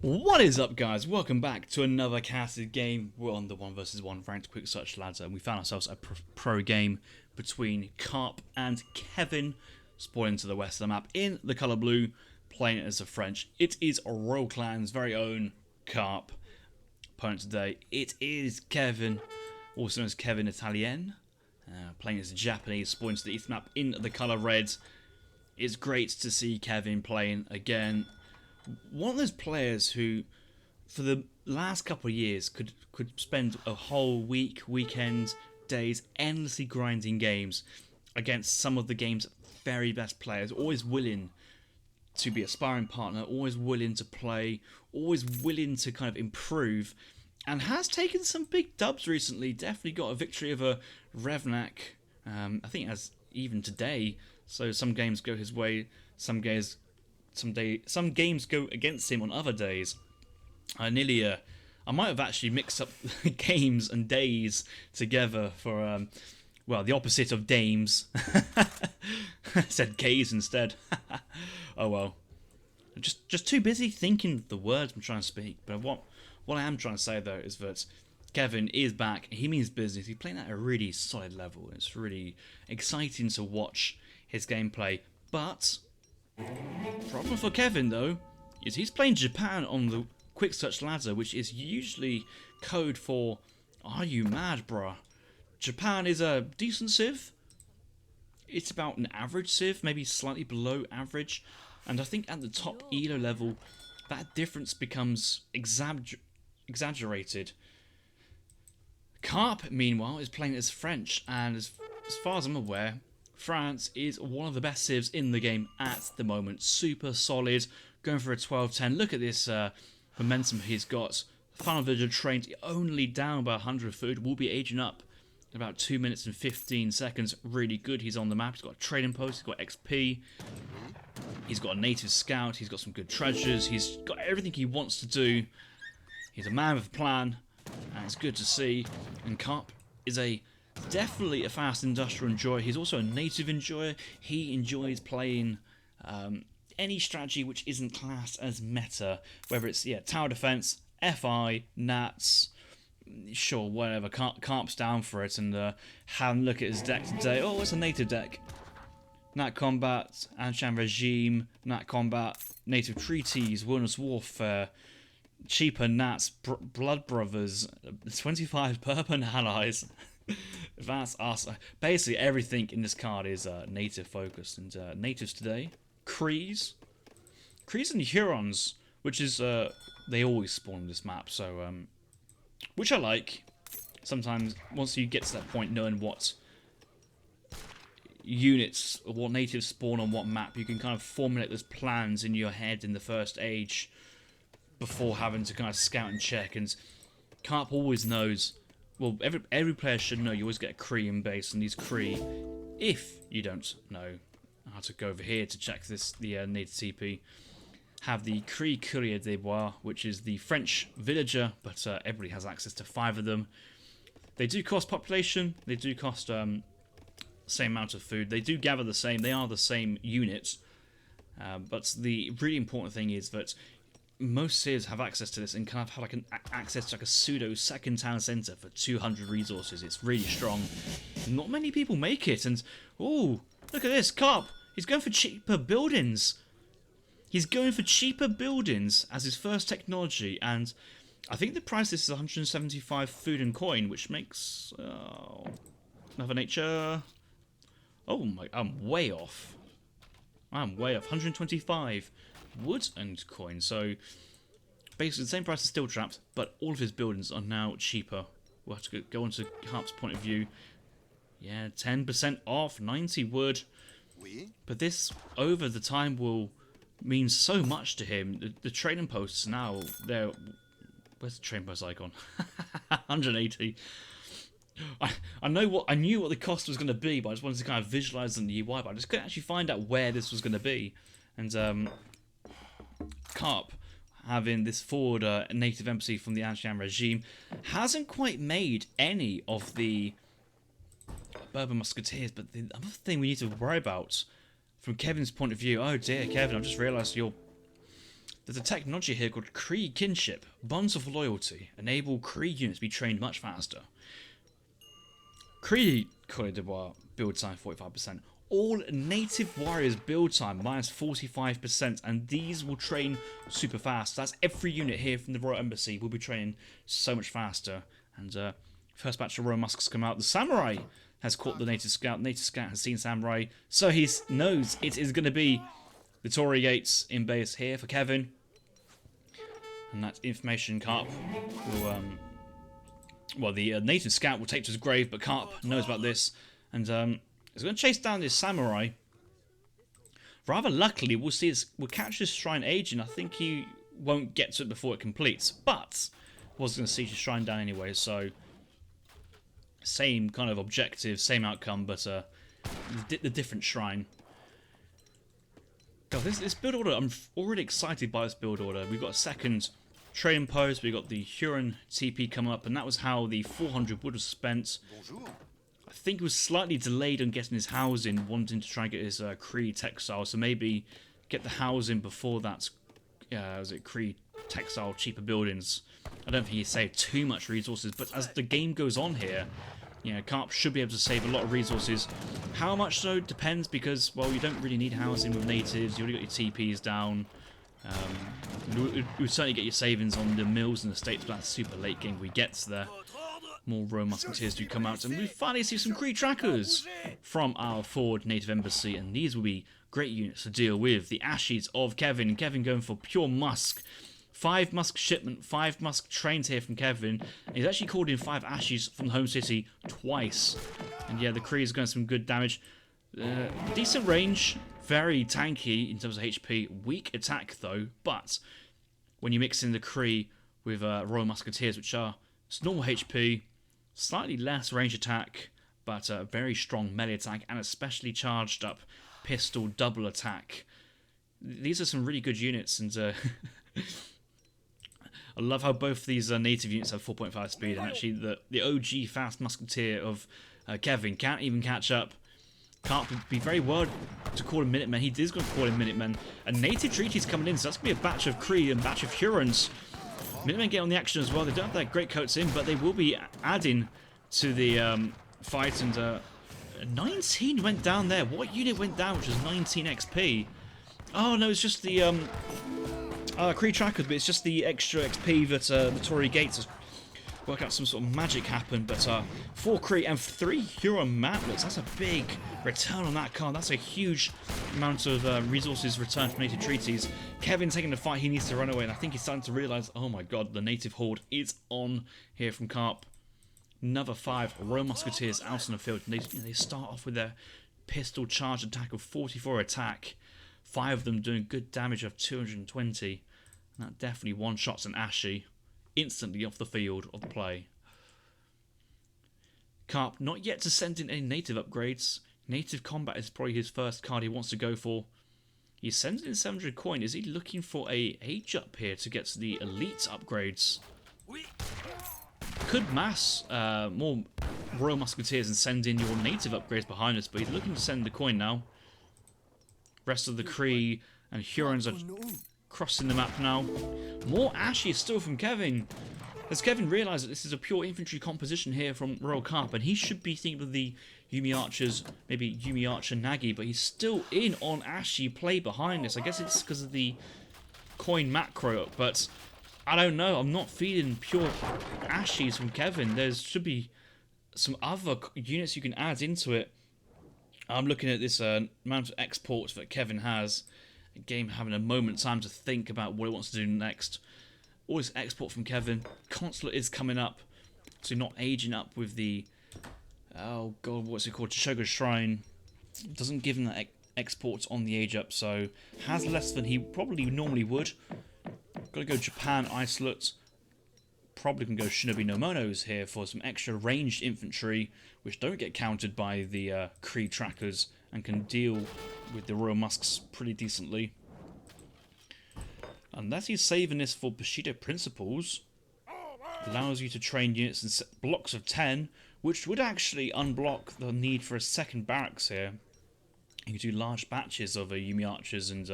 What is up, guys? Welcome back to another casted game. We're on the 1 vs 1 ranked quick search ladder, and we found ourselves a pro game between Carp and Kevin, spawning to the west of the map in the colour blue, playing it as a French. It is Royal Clan's very own Carp. Opponent today, it is Kevin, also known as Kevin Italien, playing as a Japanese, spawning to the east map in the colour red. It's great to see Kevin playing again. One of those players who, for the last couple of years, could spend a whole week, weekends, days, endlessly grinding games against some of the game's very best players, always willing to be a sparring partner, always willing to play, always willing to kind of improve, and has taken some big dubs recently. Definitely got a victory over Revnak, I think as even today. So some games go his way, some games go against him on other days. I might have actually mixed up games and days together for, well, the opposite of dames. I said gays instead. Oh well. Just too busy thinking the words I'm trying to speak. But what I am trying to say though is that Kevin is back. He means business. He's playing at a really solid level. It's really exciting to watch his gameplay. But problem for Kevin though is he's playing Japan on the quick search ladder, which is usually code for "Are you mad, bruh?" Japan is a decent civ. It's about an average civ, maybe slightly below average, and I think at the top elo level that difference becomes exaggerated. Carp, meanwhile, is playing as French, and as far as I'm aware, France is one of the best civs in the game at the moment. Super solid, going for a 12-10. Look at this momentum he's got. Final villager trained only down by 100 food. Will be aging up in about 2 minutes and 15 seconds. Really good. He's on the map. He's got a trading post. He's got XP. He's got a native scout. He's got some good treasures. He's got everything he wants to do. He's a man with a plan, and it's good to see. And Carp is definitely a fast industrial enjoyer. He's also a native enjoyer. He enjoys playing any strategy which isn't classed as meta, whether it's tower defense, FI, Nats, sure, whatever. Carp's down for it. And have a look at his deck today. Oh, it's a native deck. Nat Combat, Anshan Regime, Nat Combat, Native Treaties, Wilderness Warfare, cheaper Nats, Blood Brothers, 25 Purple Allies. That's awesome. Basically, everything in this card is native focused. And natives today, Crees and Hurons, which is they always spawn on this map. So, which I like. Sometimes once you get to that point, knowing what units or what natives spawn on what map, you can kind of formulate those plans in your head in the first age before having to kind of scout and check. And Carp always knows. Well, every player should know you always get a Cree in base, and these Cree, if you don't know how to go over here to check the native TP, have the Cree Courrier des Bois, which is the French villager, but everybody has access to 5 of them. They do cost population, they do cost same amount of food, they do gather the same, they are the same units, but the really important thing is that most civs have access to this and kind of have access to a pseudo second town centre for 200 resources. It's really strong. Not many people make it, and oh, look at this, Carp. He's going for cheaper buildings. He's going for cheaper buildings as his first technology, and I think the price this is 175 food and coin, which makes another nature. Oh my, I'm way off. 125 wood and coin. So basically the same price as steel traps, but all of his buildings are now cheaper. We'll have to go on to Carp's point of view. Yeah, 10% off, 90 wood. But this over the time will mean so much to him. The trading posts now, they're... Where's the trading post icon? 180. I knew what the cost was going to be, but I just wanted to kind of visualize in the UI, but I just couldn't actually find out where this was going to be. And Carp, having this forward native embassy from the Anshan regime, hasn't quite made any of the Bourbon Musketeers, but the other thing we need to worry about from Kevin's point of view, oh dear, Kevin, I've just realised There's a technology here called Kree Kinship. Bonds of Loyalty enable Kree units to be trained much faster. Kree Coeur d'Ivoire build time 45%. All native warriors build time minus 45%, and these will train super fast. That's every unit here from the Royal Embassy will be training so much faster. And first batch of Royal Musks come out. The Samurai has caught the native scout. Native scout has seen Samurai, so he knows it is going to be the Torii Gates in base here for Kevin. And that information Carp will, well, the native scout will take to his grave, but Carp knows about this, and he's going to chase down this Samurai. Rather luckily, we'll catch this Shrine agent. I think he won't get to it before it completes, but was going to siege the Shrine down anyway, so same kind of objective, same outcome, but the different Shrine. God, this build order, I'm already excited by this build order. We've got a second training post, we've got the Huron TP come up, and that was how the 400 wood was spent. I think he was slightly delayed on getting his housing, wanting to try and get his Kree textile, so maybe get the housing before that, was it Kree textile, cheaper buildings. I don't think he saved too much resources, but as the game goes on here, you know, Carp should be able to save a lot of resources. How much so depends, because, well, you don't really need housing with natives, you already got your TPs down. You would certainly get your savings on the mills and the states, but that's super late game we get there. More Royal Musketeers do come out, and we finally see some Kree trackers from our forward native embassy, and these will be great units to deal with. The Ashes of Kevin. Kevin going for pure Musk. 5 Musk shipment, 5 Musk trains here from Kevin. And he's actually called in 5 Ashes from the home city twice. And yeah, the Kree is going some good damage. Decent range, very tanky in terms of HP. Weak attack though, but when you mix in the Kree with Royal Musketeers, which are normal HP, slightly less range attack, but very strong melee attack, and especially charged up pistol double attack. These are some really good units, and I love how both these native units have 4.5 speed, and actually the OG fast musketeer of Kevin can't even catch up. Carp would be very worried to call him Minutemen. He is going to call him Minutemen. A native treaty's coming in, so that's going to be a batch of Kree and a batch of Hurons. Minutemen get on the action as well. They don't have their great coats in, but they will be adding to the fight. And 19 went down there. What unit went down, which was 19 XP? Oh, no, it's just the Kree trackers, but it's just the extra XP that the Torii Gates has worked out some sort of magic happened. But 4 Kree and 3 Huron Matlets. That's a big return on that card. That's a huge amount of resources returned from native treaties. Kevin taking the fight, he needs to run away, and I think he's starting to realise, oh my god, the native horde is on here from Carp. Another 5 Royal Musketeers out on the field. And they start off with their pistol charge attack of 44 attack. 5 of them doing good damage of 220. And that definitely one-shots an Ashy instantly off the field of the play. Carp not yet to send in any native upgrades. Native combat is probably his first card he wants to go for. He sends in 700 coin. Is he looking for a age up here to get to the elite upgrades? Could mass more Royal Musketeers and send in your native upgrades behind us, but he's looking to send the coin now. Rest of the Kree and Hurons are crossing the map now. More Ashes still from Kevin. As Kevin realised that this is a pure infantry composition here from Royal Carp, and he should be thinking of the Yumi Archers, maybe Yumi Archer Nagi, but he's still in on Ashy play behind this. I guess it's because of the coin macro, but I don't know. I'm not feeling pure Ashes from Kevin. There should be some other units you can add into it. I'm looking at this amount of exports that Kevin has. Game having a moment time to think about what he wants to do next. All this export from Kevin. Consulate is coming up, so not aging up with the, oh god, what's it called, Shogun Shrine. Doesn't give him that export on the age up, so has less than he probably normally would. Gotta go Japan Isolate. Probably can go Shinobi no Monos here for some extra ranged infantry, which don't get countered by the Kree trackers and can deal with the Royal Musks pretty decently. Unless he's saving this for Bushido Principles, allows you to train units in blocks of 10, which would actually unblock the need for a second barracks here. You can do large batches of Yumi Archers and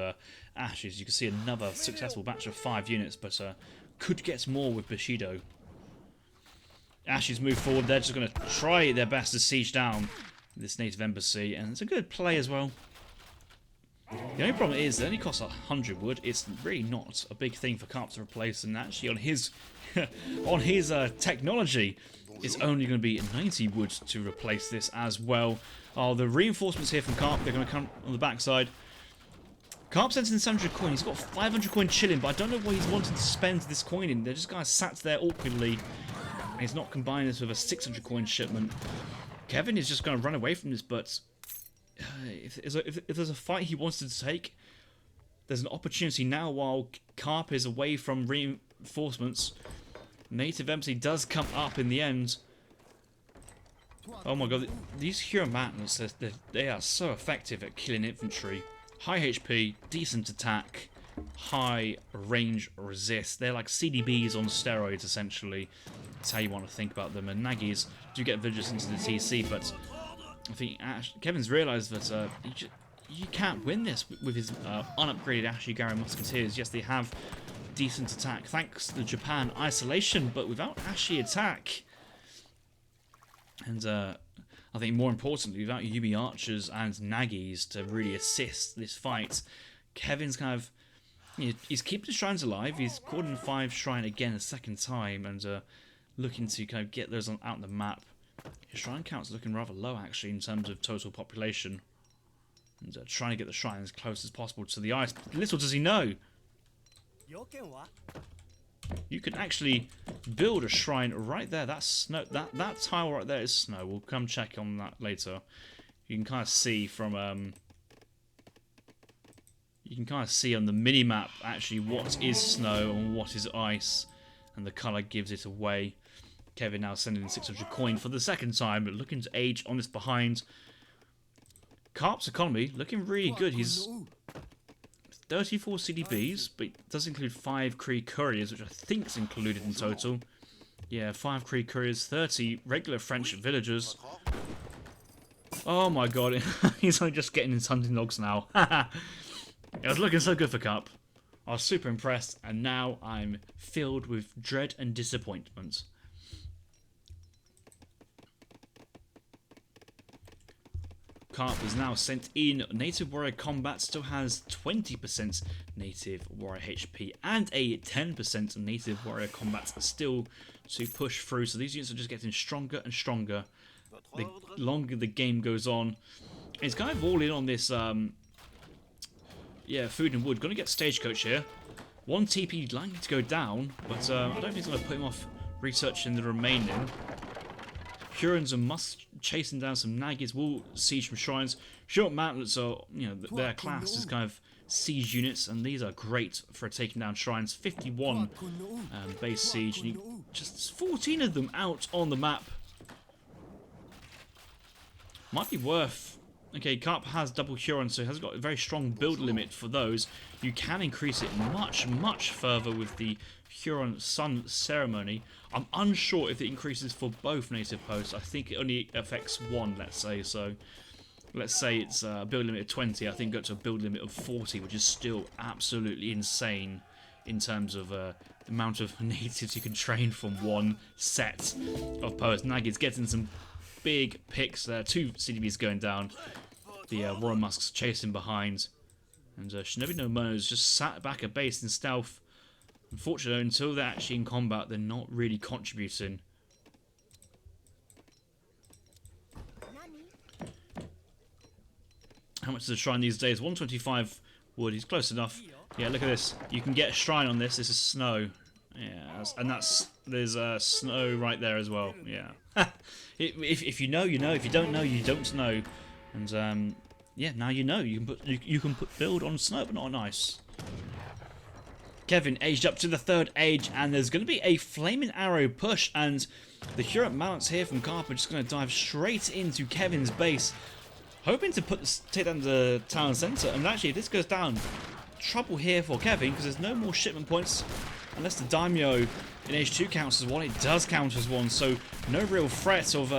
Ashes. You can see another successful batch of 5 units, but could get more with Bushido. Ashes move forward. They're just going to try their best to siege down this native embassy, and it's a good play as well. The only problem is it only costs 100 wood. It's really not a big thing for Carp to replace, and actually on his on his technology, it's only going to be 90 wood to replace this as well. Oh, the reinforcements here from Carp, they're going to come on the backside. Carp sends in 700 coin. He's got 500 coin chilling, but I don't know what he's wanting to spend this coin in. They're just kind of sat there awkwardly. And he's not combining this with a 600 coin shipment. Kevin is just going to run away from this, but if there's a fight he wants to take, there's an opportunity now while Carp is away from reinforcements. Native Embassy does come up in the end. Oh my god, these Huron Mountains, they are so effective at killing infantry. High HP, decent attack, high range resist. They're like CDBs on steroids, essentially. That's how you want to think about them. And Nagis do get villagers into the TC, but I think Kevin's realised that you can't win this with his unupgraded Ashigari Musketeers. Yes, they have decent attack, thanks to the Japan isolation, but without Ashi attack. And I think more importantly, without Yumi Archers and Nagis to really assist this fight, Kevin's kind of, he's keeping the shrines alive. He's cordon 5 shrine again a second time, and looking to kind of get those out on the map. His shrine count's looking rather low actually in terms of total population, and trying to get the shrine as close as possible to the ice. But little does he know, you can actually build a shrine right there. That's snow. That tile right there is snow. We'll come check on that later. You can kind of see from you can kind of see on the mini map actually what is snow and what is ice, and the color gives it away. Kevin now sending in 600 coin for the second time, but looking to age on this behind. Carp's economy looking really good. He's 34 CDBs, but it does include 5 Kree couriers, which I think is included in total. Yeah, 5 Kree couriers, 30 regular French villagers. Oh my god, he's only just getting his hunting dogs now. It was looking so good for Carp. I was super impressed, and now I'm filled with dread and disappointment. Carp is now sent in Native Warrior Combat, still has 20% Native Warrior HP and a 10% Native Warrior Combat still to push through. So these units are just getting stronger and stronger the longer the game goes on. It's kind of all in on this, yeah, food and wood. Going to get Stagecoach here. 1 TP likely to go down, but I don't think it's going to put him off researching the remaining. Hurons and Musk chasing down some Nagis will siege from shrines. Huron Mountains are, they're classed as kind of siege units, and these are great for taking down shrines. 51 base siege, and just 14 of them out on the map. Might be worth. Okay, Carp has double Huron, so he has got a very strong build limit for those. You can increase it much, much further with the Huron Sun Ceremony. I'm unsure if it increases for both native hosts. I think it only affects one, let's say. So, let's say it's a build limit of 20. I think go to a build limit of 40, which is still absolutely insane in terms of the amount of natives you can train from one set of posts. Nagis getting some big picks there. 2 CDBs going down. The Royal Musks chasing behind. And Shinobi no Mono's just sat back at base in stealth. Unfortunately, until they're actually in combat, they're not really contributing. How much is a shrine these days? 125 wood. He's close enough. Yeah, look at this. You can get a shrine on this. This is snow. Yeah, and there's snow right there as well. Yeah. If you know, you know. If you don't know, you don't know. And yeah, now you know. You can put build on snow, but not on ice. Kevin aged up to the 3rd age, and there's going to be a flaming arrow push, and the Huron Mounts here from Carp are just going to dive straight into Kevin's base, hoping to take down the town centre. And actually, if this goes down, trouble here for Kevin, because there's no more shipment points, unless the Daimyo in Age 2 counts as one. It does count as one, so no real threat of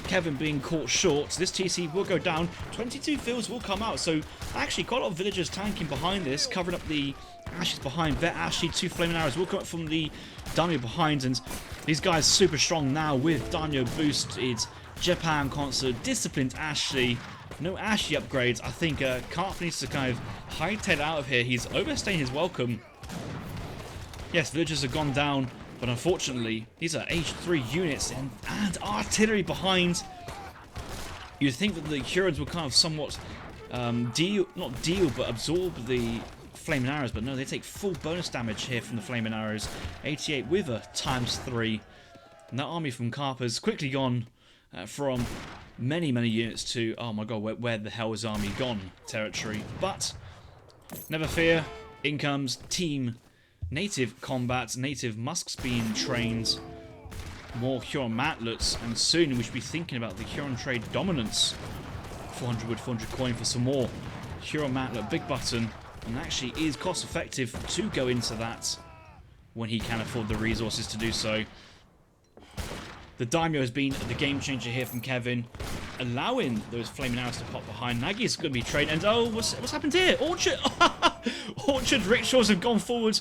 Kevin being caught short. This TC will go down. 22 fields will come out. So actually quite a lot of villagers tanking behind this, covering up the Ashes behind. Vet Ashley, 2 flaming arrows will come up from the Daimyo behind, and these guys super strong now with Daimyo boosted. Japan concert, disciplined Ashley. No Ashley upgrades. I think Carp needs to kind of hightail out of here. He's overstaying his welcome. Yes, villagers have gone down, but unfortunately, these are H3 units and artillery behind. You'd think that the Hurons would kind of somewhat not deal, but absorb the flaming arrows, but no, they take full bonus damage here from the flaming arrows. 88 with a ×3. And that army from Carp has quickly gone from many units to, oh my god, where the hell is army gone territory. But never fear, in comes Team Native Combat, Native Musks being trained, more Huron Mantlets, and soon we should be thinking about the Huron trade dominance. 400 wood, 400 coin for some more Huron Mantlet, big button, and actually is cost effective to go into that when he can afford the resources to do so. The Daimyo has been the game changer here from Kevin, allowing those flaming arrows to pop behind. Nagi's going to be trained, and oh, what's happened here? Orchard, Orchard rickshaws have gone forward,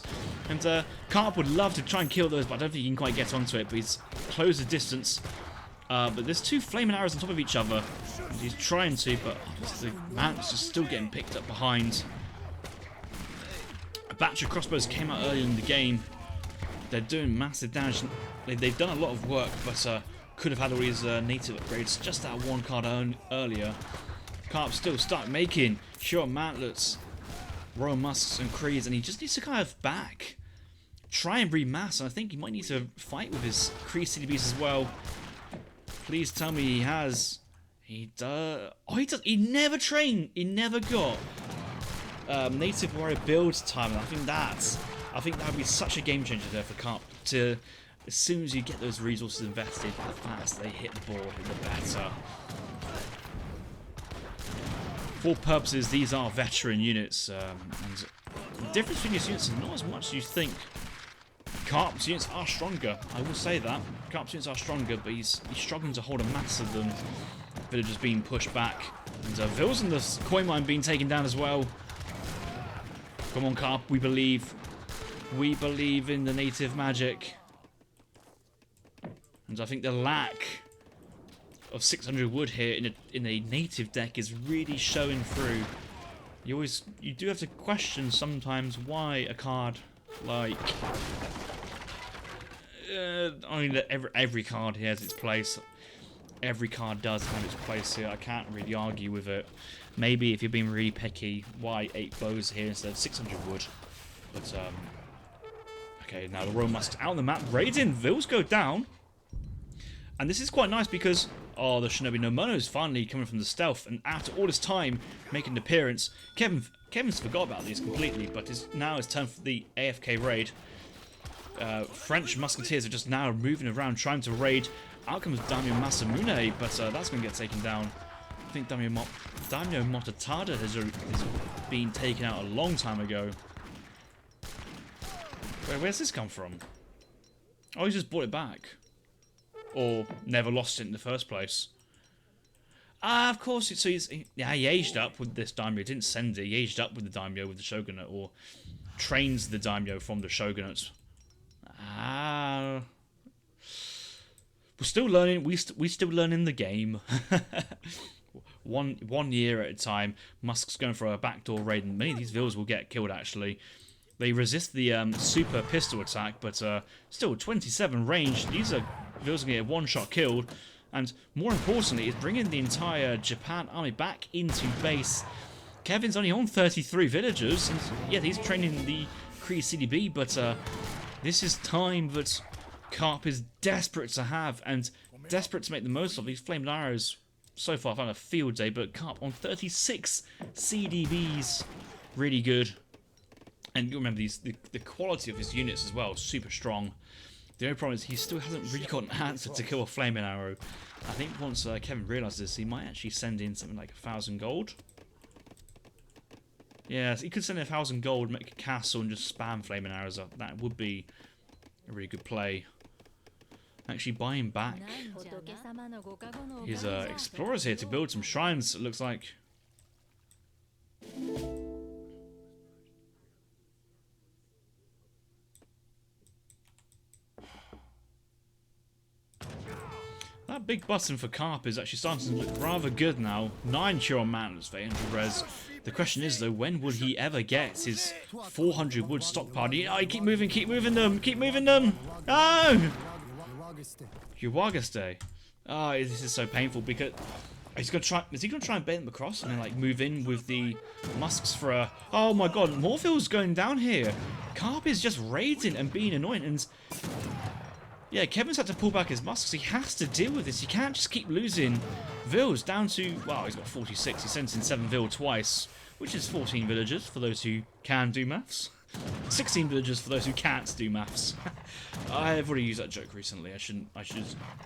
and Carp would love to try and kill those, but I don't think he can quite get onto it. But he's closed the distance. But there's 2 flaming arrows on top of each other. He's trying to, but the man's just still getting picked up behind. A batch of crossbows came out earlier in the game. They're doing massive damage. They've done a lot of work, but could have had all these native upgrades just that 1 card earlier. Carp still start making Huron Mantlets, Royal Musks and Creeds, and he just needs to kind of try and remass, and I think he might need to fight with his Cree CDBs as well. Please tell me he has. He does. Oh, he does. He never trained. He never got Native Warrior build time, and I think that would be such a game changer there for Carp. As soon as you get those resources invested, the faster they hit the board, the better. For purposes, these are veteran units, and the difference between these units is not as much as you think. Carp's units are stronger, I will say that. Carp's units are stronger, but he's struggling to hold a mass of them. Villagers being pushed back, and Vils and the coin mine being taken down as well. Come on, Carp, we believe. We believe in the native magic. And I think the lack of 600 wood here in a native deck is really showing through. You do have to question sometimes why a card like I mean, every card here has its place. Every card does have its place here. I can't really argue with it. Maybe if you're being really picky, why 8 bows here instead of 600 wood? But okay, now the Royal Musks out on the map. Raiden, Vils go down. And this is quite nice because, oh, the Shinobi no Mono is finally coming from the stealth, and after all this time making an appearance, Kevin's forgot about these completely, but now it's time for the AFK raid. French musketeers are just now moving around trying to raid. Out comes Daimyo Masamune, but that's going to get taken down. I think Daimyo Mototada has been taken out a long time ago. Where's this come from? Oh, he just brought it back. Or never lost it in the first place. Ah, of course. So he aged up with this Daimyo. He didn't send it. He aged up with the Daimyo with the Shogunate, or trains the Daimyo from the Shogunate. Ah, we're still learning. We still learning the game. one year at a time. Musk's going for a backdoor raid, and many of these Vils will get killed. Actually, they resist the super pistol attack, but still 27 range. These are Vils going to get one-shot killed, and more importantly, is bringing the entire Japan army back into base. Kevin's only on 33 villagers, and yeah, he's training the Kree CDB, but this is time that Carp is desperate to have, and desperate to make the most of. These flamed arrows so far found a field day, but Carp on 36 CDBs, really good. And you remember the quality of his units as well, super strong. The only problem is he still hasn't really got an answer to kill a flaming arrow. I think once Kevin realises this, he might actually send in something like 1,000 gold. Yeah, he could send in 1,000 gold, make a castle, and just spam flaming arrows up. That would be a really good play. actually buying back his explorers here to build some shrines, it looks like. That big button for Carp is actually starting to look rather good now. 9 Huron Mountains for 800 res. The question is though, when would he ever get his 400 wood stockpile? Oh, keep moving them, keep moving them! Oh! Uwagaste. Oh, this is so painful because is he gonna try and bait them across and then like move in with the musks for a... Oh my god, Morphill's going down here. Carp is just raiding and being annoying, and yeah, Kevin's had to pull back his musks. He has to deal with this. He can't just keep losing vills down to... Well, he's got 46. He sent in 7 vill twice, which is 14 villagers for those who can do maths. 16 villagers for those who can't do maths. I've already used that joke recently. I should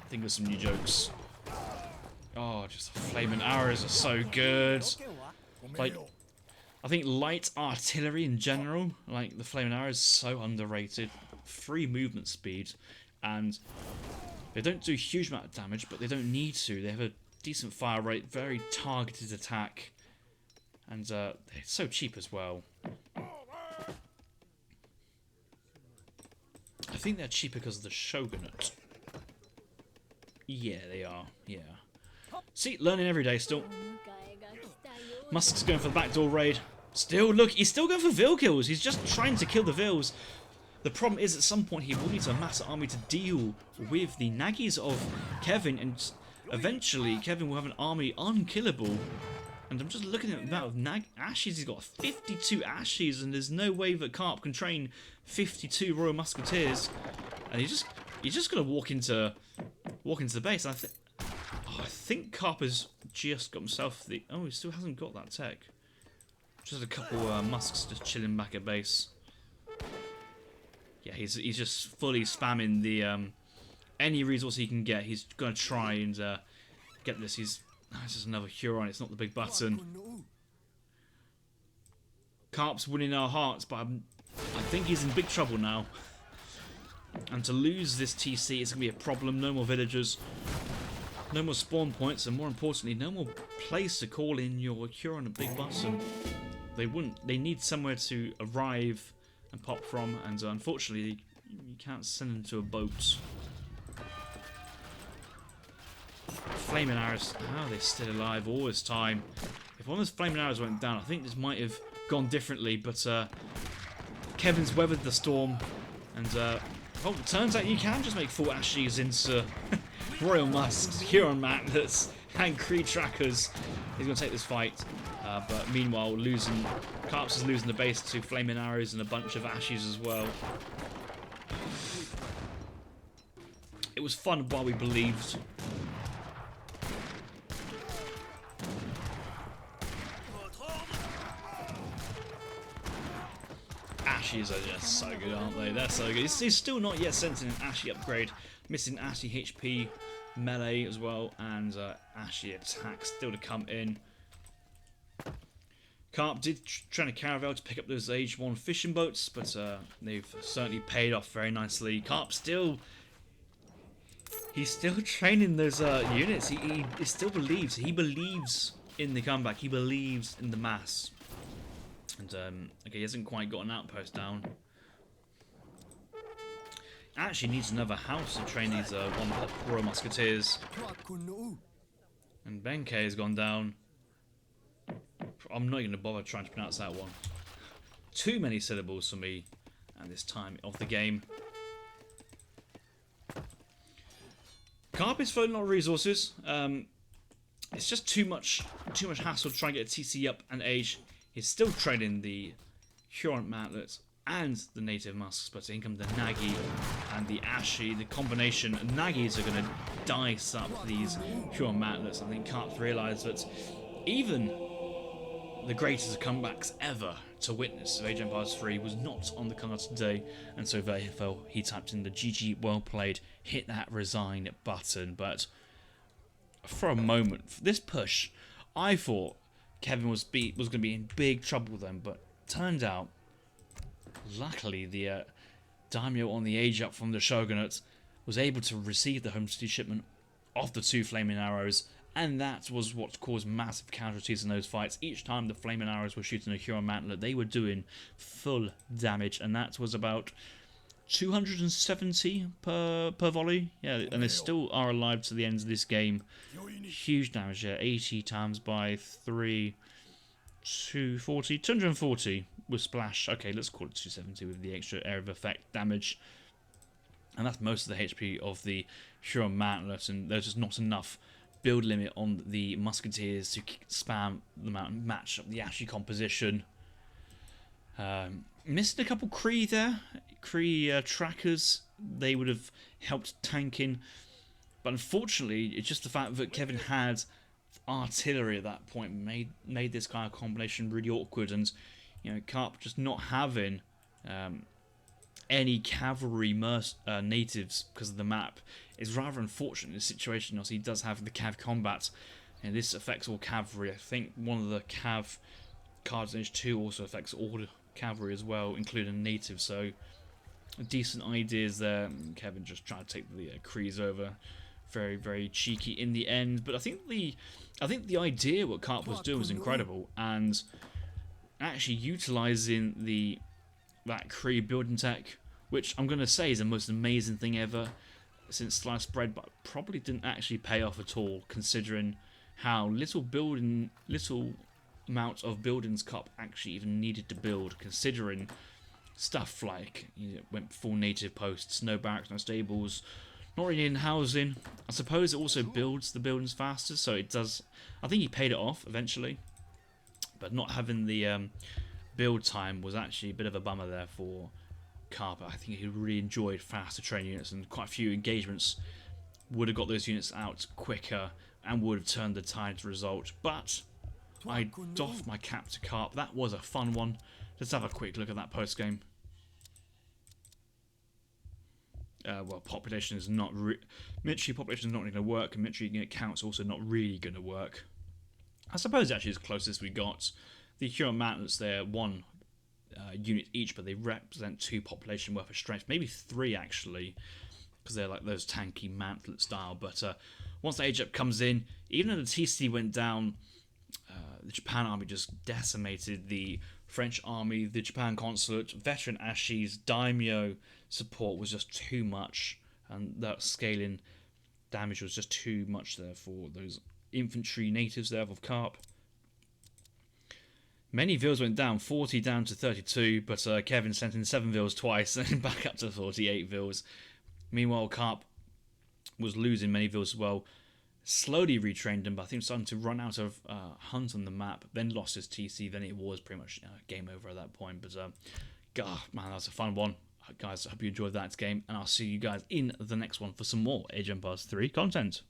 think of some new jokes. Oh, just the flaming arrows are so good. Like, I think light artillery in general, like the flaming arrows, is so underrated. 3 movement speed. And they don't do a huge amount of damage, but they don't need to. They have a decent fire rate, very targeted attack, and they're so cheap as well. I think they're cheaper because of the Shogunate. Yeah, they are. Yeah. See, learning every day still. Musk's going for the backdoor raid. Still, look, he's still going for Vill kills. He's just trying to kill the Vills. The problem is, at some point, he will need to amass an army to deal with the Naggies of Kevin, and eventually, Kevin will have an army unkillable. And I'm just looking at the amount of ashes. He's got 52 ashes, and there's no way that Carp can train 52 Royal Musketeers. And he's just gonna walk into the base. And I think Carp has just got himself the... Oh, he still hasn't got that tech. Just a couple musks just chilling back at base. Yeah, he's just fully spamming the any resource he can get. He's gonna try and get this. This is another Huron. It's not the big button. Carp's winning our hearts, but I think he's in big trouble now. And to lose this TC is gonna be a problem. No more villagers, no more spawn points, and more importantly, no more place to call in your Huron and big button. They wouldn't. They need somewhere to arrive and pop from, and unfortunately you can't send them to a boat. Flaming arrows, how are they still alive all this time? If one of those flaming arrows went down, I think this might have gone differently, but Kevin's weathered the storm, and well, it turns out you can just make full ashes into Royal Musks, Huron Magnets, and Creed Trackers. He's going to take this fight. But meanwhile, Carps is losing the base to flaming arrows and a bunch of ashes as well. It was fun while we believed. Ashes are just so good, aren't they? They're so good. He's still not yet sent in an Ashy upgrade. Missing Ashy HP melee as well, and Ashy attack still to come in. Carp did try to caravel to pick up those Age 1 fishing boats, but they've certainly paid off very nicely. Carp he's still training those units. He still believes. He believes in the comeback. He believes in the mass. And okay, he hasn't quite got an outpost down. Actually needs another house to train these Royal Musketeers. And Benkei has gone down. I'm not going to bother trying to pronounce that one. Too many syllables for me at this time of the game. Carp is throwing a lot of resources. It's just too much hassle to try and get a TC up and age. He's still trading the Huron Mantlets and the native musks, but in come the Nagi and the Ashy. The combination Nagis are going to dice up these Huron Mantlets. I think Carp's realised that even the greatest comebacks ever to witness of Age of Empires 3 was not on the card today, and so therefore he typed in the GG well played, hit that resign button. But for a moment, for this push, I thought Kevin was going to be in big trouble then, but turned out, luckily, the Daimyo on the age up from the Shogunate was able to receive the homestead shipment of the 2 flaming arrows, and that was what caused massive casualties in those fights. Each time the flaming arrows were shooting a Huron Mantler, they were doing full damage, and that was about 270 per volley. Yeah, and they still are alive to the end of this game. Huge damage here, 80 times by 3, 240 with splash. Okay, let's call it 270 with the extra area of effect damage. And that's most of the HP of the Huron Mantlet, and there's just not enough build limit on the Musketeers to spam them out and match up the Ashy composition. Missed a couple Kree there. Kree trackers, they would have helped tanking. But unfortunately, it's just the fact that Kevin had artillery at that point made this kind of combination really awkward. And, you know, Carp just not having any cavalry natives because of the map is rather unfortunate in this situation. Also, he does have the cav combat, and this affects all cavalry. I think one of the cav cards in Age 2 also affects all the cavalry as well, including natives. So decent ideas there. Kevin just trying to take the Krees over, very, very cheeky in the end. But I think the idea what Carp was doing was incredible, and actually utilizing that Kree building tech, which I'm gonna say is the most amazing thing ever since sliced bread, but probably didn't actually pay off at all, considering how little amount of buildings Carp actually even needed to build, considering stuff like, you know, went full native posts, no barracks, no stables, not really in housing. I suppose it also builds the buildings faster, so it does. I think he paid it off eventually, but not having the build time was actually a bit of a bummer there for Carp. I think he really enjoyed faster train units, and quite a few engagements would have got those units out quicker and would have turned the tide to result. But I doff my cap to Carp. That was a fun one. Let's have a quick look at that post game. Well, population is not military population is not going to work, and military unit count's also not really going to work. I suppose actually as closest we got. The Huron Mantlets, they're 1 unit each, but they represent 2 population worth of strength, maybe 3 actually, because they're like those tanky mantlet style. But once the age up comes in, even though the TC went down, the Japan army just decimated the French army. The Japan consulate, veteran Ashi's daimyo support was just too much, and that scaling damage was just too much there for those infantry natives there of Carp. Many vills went down, 40 down to 32, but Kevin sent in 7 vills twice and back up to 48 vills. Meanwhile, Carp was losing many vills as well. Slowly retrained him, but I think starting to run out of hunt on the map, then lost his TC, then it was pretty much game over at that point. But God, man, that was a fun one. Guys, I hope you enjoyed that game, and I'll see you guys in the next one for some more Age of Empires 3 content.